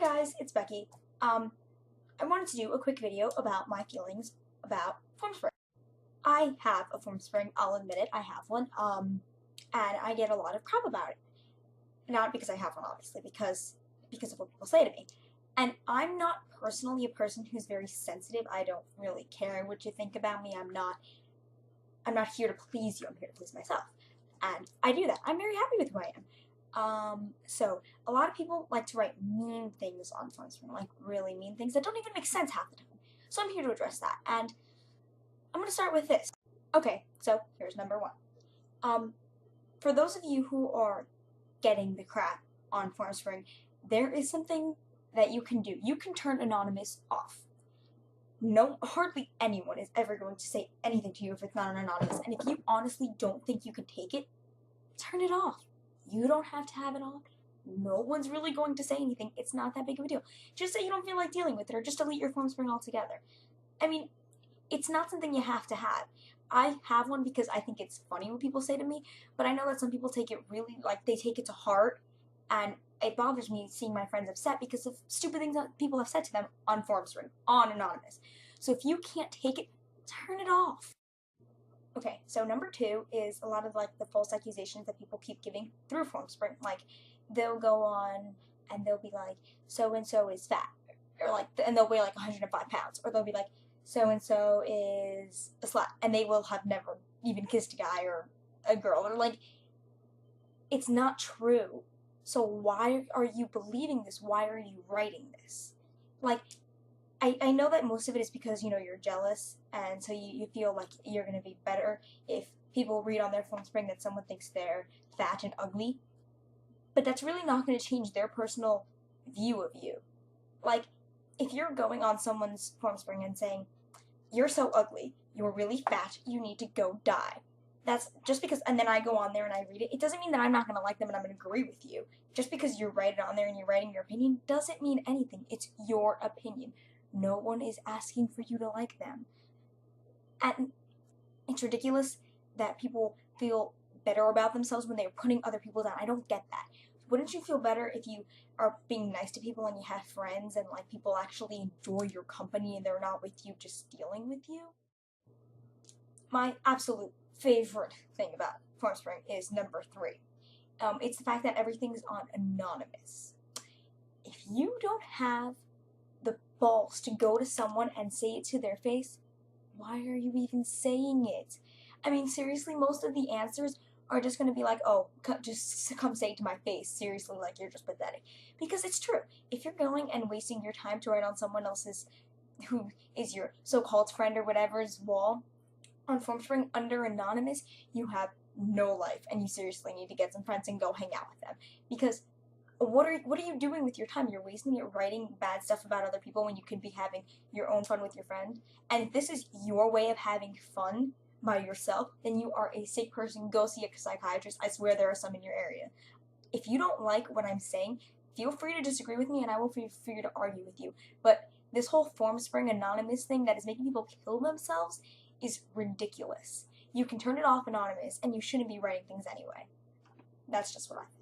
Hi guys, it's Becky. I wanted to do a quick video about my feelings about Formspring. I have a Formspring, I'll admit it, I have one, and I get a lot of crap about it. Not because I have one, obviously, because of what people say to me. And I'm not personally a person who's very sensitive. I don't really care what you think about me. I'm not here to please you, I'm here to please myself. And I do that. I'm very happy with who I am. So a lot of people like to write mean things on Formspring, like really mean things that don't even make sense half the time. So I'm here to address that, and I'm gonna start with this. Okay, so here's number one. For those of you who are getting the crap on Formspring, there is something that you can do. You can turn anonymous off. Hardly anyone is ever going to say anything to you if it's not an anonymous, and if you honestly don't think you can take it, turn it off. You don't have to have it on. No one's really going to say anything. It's not that big of a deal. Just say you don't feel like dealing with it, or just delete your Formspring altogether. I mean, it's not something you have to have. I have one because I think it's funny what people say to me, but I know that some people take it really, they take it to heart, and it bothers me seeing my friends upset because of stupid things that people have said to them on Formspring, on Anonymous. So if you can't take it, turn it off. Okay, so number two is a lot of the false accusations that people keep giving through Formspring. Like, they'll go on and they'll be like, so and so is fat, or and they'll weigh 105 pounds, or they'll be like, so and so is a slut, and they will have never even kissed a guy or a girl. Or it's not true. So why are you believing this? Why are you writing this? I know that most of it is because, you're jealous, and so you feel like you're going to be better if people read on their Formspring that someone thinks they're fat and ugly. But that's really not going to change their personal view of you. If you're going on someone's Formspring and saying, you're so ugly, you're really fat, you need to go die. That's just because, and then I go on there and I read it, it doesn't mean that I'm not going to like them and I'm going to agree with you. Just because you write it on there and you're writing your opinion doesn't mean anything. It's your opinion. No one is asking for you to like them. And it's ridiculous that people feel better about themselves when they're putting other people down. I don't get that. Wouldn't you feel better if you are being nice to people and you have friends and people actually enjoy your company and they're not with you just dealing with you? My absolute favorite thing about Formspring is number three. It's the fact that everything's on anonymous. If you don't have the balls to go to someone and say it to their face, why are you even saying it? I mean, seriously, most of the answers are just going to be like, oh, just come say it to my face. Seriously, you're just pathetic. Because it's true. If you're going and wasting your time to write on someone else's, who is your so-called friend or whatever's wall on Formspring under anonymous, you have no life, and you seriously need to get some friends and go hang out with them. Because what are you doing with your time? You're wasting it writing bad stuff about other people when you could be having your own fun with your friend. And if this is your way of having fun by yourself, then you are a sick person. Go see a psychiatrist. I swear there are some in your area. If you don't like what I'm saying, feel free to disagree with me and I will feel free to argue with you. But this whole Formspring anonymous thing that is making people kill themselves is ridiculous. You can turn it off anonymous and you shouldn't be writing things anyway. That's just what I think.